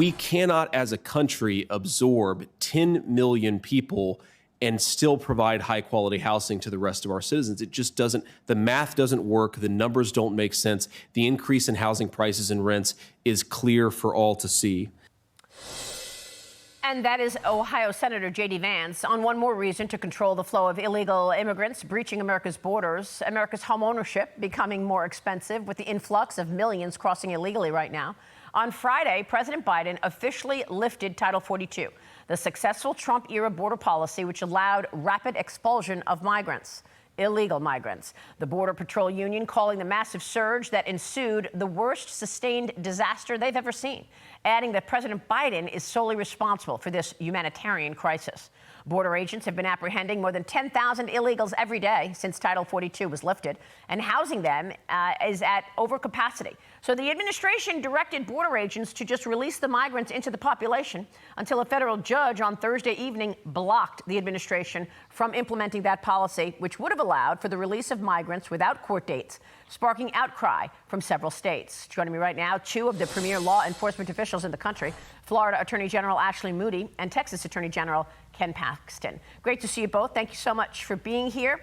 We cannot, as a country, absorb 10 million people and still provide high-quality housing to the rest of our citizens. It just doesn't, the math doesn't work, the numbers don't make sense. The increase in housing prices and rents is clear for all to see. And that is Ohio Senator J.D. Vance on one more reason to control the flow of illegal immigrants breaching America's borders. America's home ownership becoming more expensive with the influx of millions crossing illegally right now. On Friday, President Biden officially lifted Title 42, the successful Trump-era border policy which allowed rapid expulsion of migrants. Illegal migrants. The Border Patrol Union calling the massive surge that ensued the worst sustained disaster they've ever seen, adding that President Biden is solely responsible for this humanitarian crisis. Border agents have been apprehending more than 10,000 illegals every day since Title 42 was lifted, and housing them is at overcapacity. So the administration directed border agents to just release the migrants into the population until a federal judge on Thursday evening blocked the administration from implementing that policy, which would have allowed for the release of migrants without court dates, sparking outcry from several states. Joining me right now, two of the premier law enforcement officials in the country, Florida Attorney General Ashley Moody and Texas Attorney General Ken Paxton. Great to see you both. Thank you so much for being here.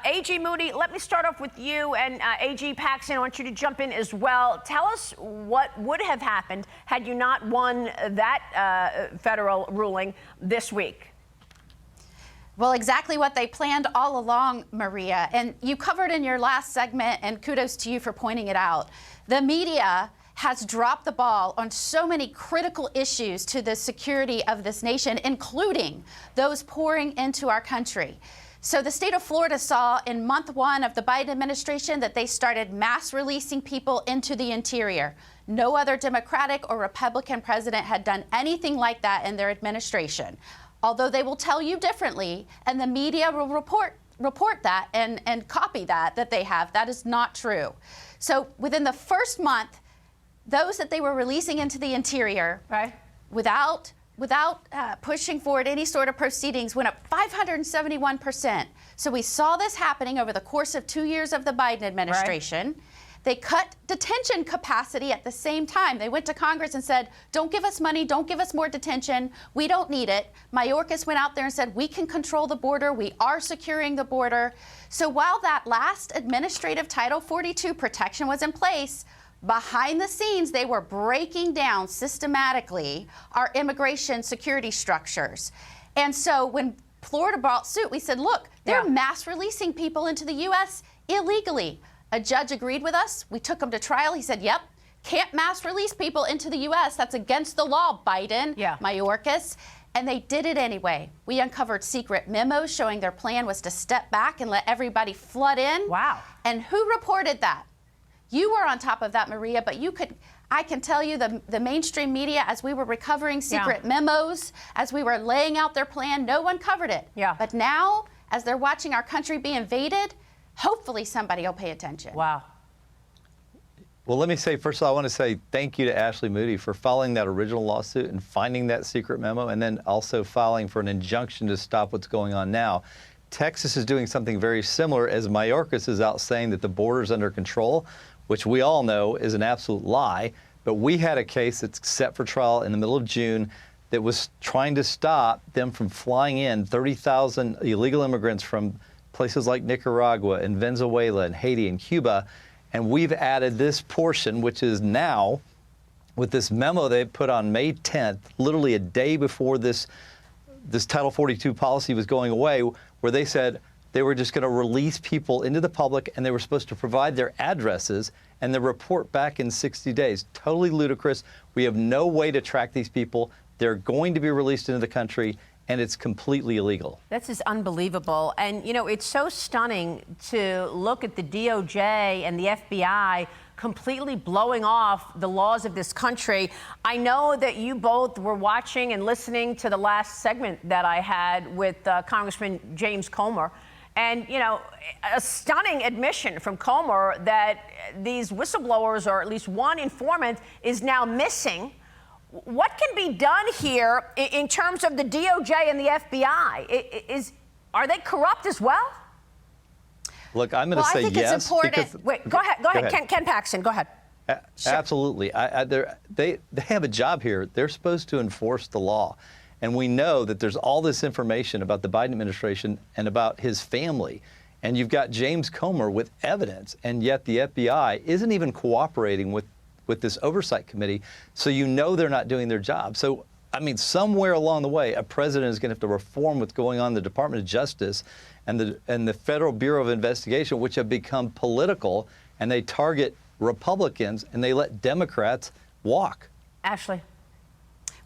AG Moody, let me start off with you, and AG Paxton, I want you to jump in as well. Tell us what would have happened had you not won that federal ruling this week. Well, exactly what they planned all along, Maria. And you covered in your last segment, and kudos to you for pointing it out. The media has dropped the ball on so many critical issues to the security of this nation, including those pouring into our country. So the state of Florida saw in month one of the Biden administration that they started mass releasing people into the interior. No other Democratic or Republican president had done anything like that in their administration. Although they will tell you differently, and the media will report that and copy that they have. That is not true. So within the first month, those that they were releasing into the interior, right, without pushing forward any sort of proceedings, went up 571%. So we saw this happening over the course of 2 years of the Biden administration. Right. They cut detention capacity at the same time. They went to Congress and said, don't give us money, don't give us more detention, we don't need it. Mayorkas went out there and said, we can control the border, we are securing the border. So while that last administrative Title 42 protection was in place, behind the scenes, they were breaking down systematically our immigration security structures. And so when Florida brought suit, we said, look, they're mass releasing people into the U.S. illegally. A judge agreed with us. We took him to trial. He said, yep, can't mass release people into the U.S. That's against the law, Biden, Mayorkas. And they did it anyway. We uncovered secret memos showing their plan was to step back and let everybody flood in. Wow. And who reported that? You were on top of that, Maria, but I can tell you the mainstream media, as we were recovering secret memos, as we were laying out their plan, no one covered it. Yeah. But now, as they're watching our country be invaded, hopefully somebody will pay attention. Wow. Well, let me say, first of all, I want to say thank you to Ashley Moody for filing that original lawsuit and finding that secret memo, and then also filing for an injunction to stop what's going on now. Texas is doing something very similar, as Mayorkas is out saying that the border's under control, which we all know is an absolute lie. But we had a case that's set for trial in the middle of June that was trying to stop them from flying in 30,000 illegal immigrants from places like Nicaragua and Venezuela and Haiti and Cuba. And we've added this portion, which is now, with this memo they put on May 10th, literally a day before this Title 42 policy was going away, where they said they were just going to release people into the public, and they were supposed to provide their addresses and then report back in 60 days. Totally ludicrous. We have no way to track these people. They're going to be released into the country, and it's completely illegal. This is unbelievable. And, you know, it's so stunning to look at the DOJ and the FBI completely blowing off the laws of this country. I know that you both were watching and listening to the last segment that I had with Congressman James Comer. And, you know, a stunning admission from Comer that these whistleblowers, or at least one informant, is now missing. What can be done here in terms of the DOJ and the FBI? Are they corrupt as well? Look, I'm going to say yes. It's important. Wait, go ahead. Ken Paxton, go ahead. Absolutely. They have a job here. They're supposed to enforce the law. And we know that there's all this information about the Biden administration and about his family. And you've got James Comer with evidence, and yet the FBI isn't even cooperating with this oversight committee. So you know they're not doing their job. So, I mean, somewhere along the way, a president is going to have to reform what's going on in the Department of Justice and the Federal Bureau of Investigation, which have become political, and they target Republicans and they let Democrats walk. Ashley.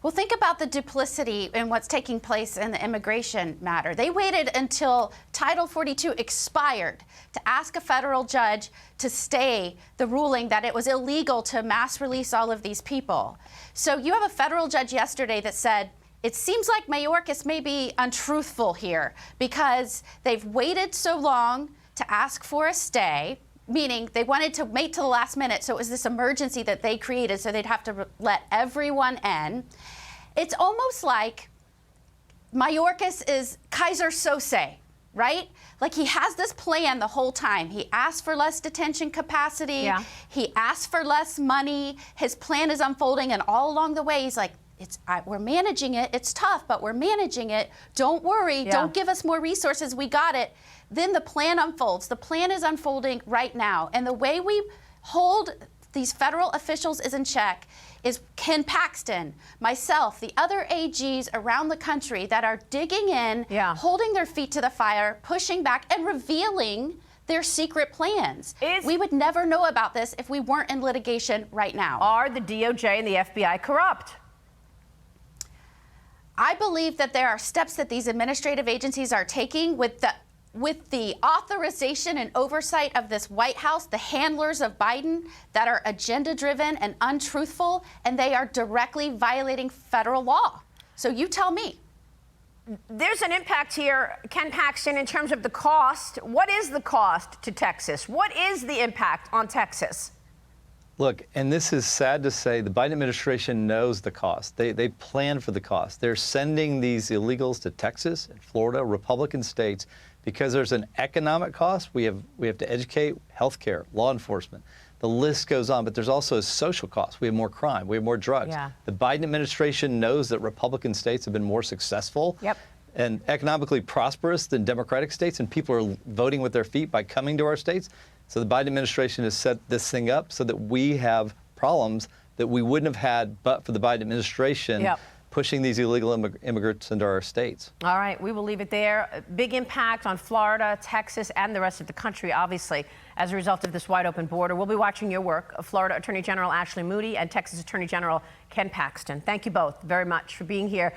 Well, think about the duplicity in what's taking place in the immigration matter. They waited until Title 42 expired to ask a federal judge to stay the ruling that it was illegal to mass release all of these people. So you have a federal judge yesterday that said, it seems like Mayorkas may be untruthful here because they've waited so long to ask for a stay, meaning they wanted to wait till the last minute. So it was this emergency that they created so they'd have to let everyone in. It's almost like Mayorkas is Kaiser Sose, right? Like he has this plan the whole time. He asked for less detention capacity. Yeah. He asked for less money. His plan is unfolding, and all along the way, he's like, we're managing it. It's tough, but we're managing it. Don't worry. Yeah. Don't give us more resources. We got it. Then the plan unfolds. The plan is unfolding right now. And the way we hold these federal officials is in check is Ken Paxton, myself, the other AGs around the country that are digging in, holding their feet to the fire, pushing back, and revealing their secret plans. We would never know about this if we weren't in litigation right now. Are the DOJ and the FBI corrupt? I believe that there are steps that these administrative agencies are taking with the authorization and oversight of this White House, the handlers of Biden, that are agenda-driven and untruthful, and they are directly violating federal law. So you tell me. There's an impact here, Ken Paxton, in terms of the cost. What is the cost to Texas? What is the impact on Texas? Look, and this is sad to say, the Biden administration knows the cost. They plan for the cost. They're sending these illegals to Texas and Florida, Republican states, because there's an economic cost. We have to educate, healthcare, law enforcement. The list goes on, but there's also a social cost. We have more crime. We have more drugs. Yeah. The Biden administration knows that Republican states have been more successful and economically prosperous than Democratic states, and people are voting with their feet by coming to our states. So the Biden administration has set this thing up so that we have problems that we wouldn't have had but for the Biden administration pushing these illegal immigrants into our states. All right, we will leave it there. A big impact on Florida, Texas, and the rest of the country, obviously, as a result of this wide open border. We'll be watching your work, Florida Attorney General Ashley Moody and Texas Attorney General Ken Paxton. Thank you both very much for being here.